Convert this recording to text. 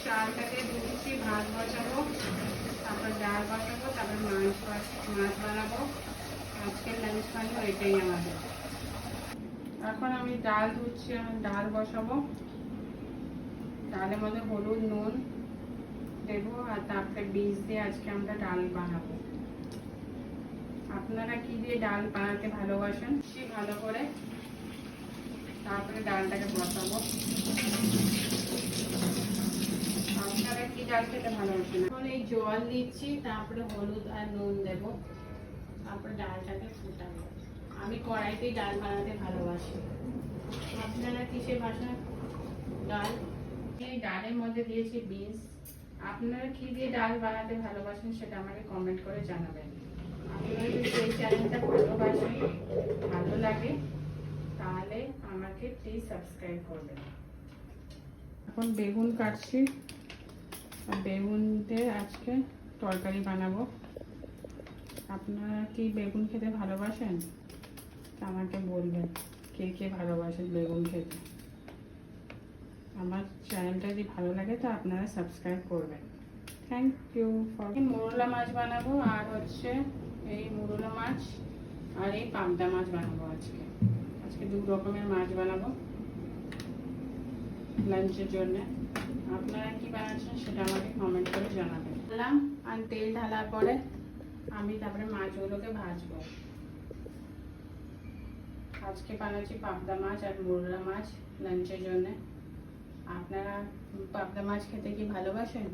চালটাকে ধুচ্ছি, ভাত বসাবো, তারপর ডাল বসাবো, তারপর মাছ বানাবো। আজকের লাঞ্চ পানি এটাই আমাদের। এখন আমি ডাল ধুচ্ছি, এখন ডাল বসাবো। ডালের মধ্যে হলুদ নুন দেবো আর তারপরে বীজ দিয়ে আজকে আমরা ডাল বানাবো। আপনারা কি দিয়ে ডাল বানাতে ভালোবাসেন ভালো করে, তারপরে ডালটাকে বসাবো। আপনারা কি ডাল খেতে ভালোবাসেন? এখন এই জল দিচ্ছি, তারপরে হলুদ আর নুন দেব, তারপরে ডালটাকে ফুটাবো। আমি কড়াইতেই ডাল বানাতে ভালোবাসি। আপনারা কিসে বাসান ডাল? এই ডালের মধ্যে দিয়েছি বিনস। আপনারা কি দিয়ে ডাল বানাতে ভালোবাসেন সেটা আমাকে কমেন্ট করে জানাবেন। আপনারা যদি এই চ্যানেলটা ভালোবাসেন, ভালো লাগে, তাহলে আমাকে প্লিজ সাবস্ক্রাইব করবেন। এখন বেগুন কাটছি, বেগুন দিয়ে আজকে তরকারি বানাবো। আপনারা কি বেগুন খেতে ভালোবাসেন? আমাকে বলবেন কে কে ভালোবাসেন বেগুন খেতে। আমার চ্যানেলটা যদি ভালো লাগে তো আপনারা সাবস্ক্রাইব করবেন। Thank you for. মোরলা মাছ বানাবো, আর হচ্ছে এই মোরলা মাছ আর এই পাবদা মাছ বানাবো। আজকে দু রকমের মাছ বানাবো লাঞ্চের জন্য। আপনারা কি বানাচ্ছেন সেটা আমাকে কমেন্ট করে জানাবেন। আর তেল ঢালার পরে আমি তারপরে মাছগুলোকে ভাজবো। আজকে বানাচ্ছি পাবদা মাছ আর মোরলা মাছ লাঞ্চের জন্য। আপনারা পাবদা মাছ খেতে কি ভালোবাসেন?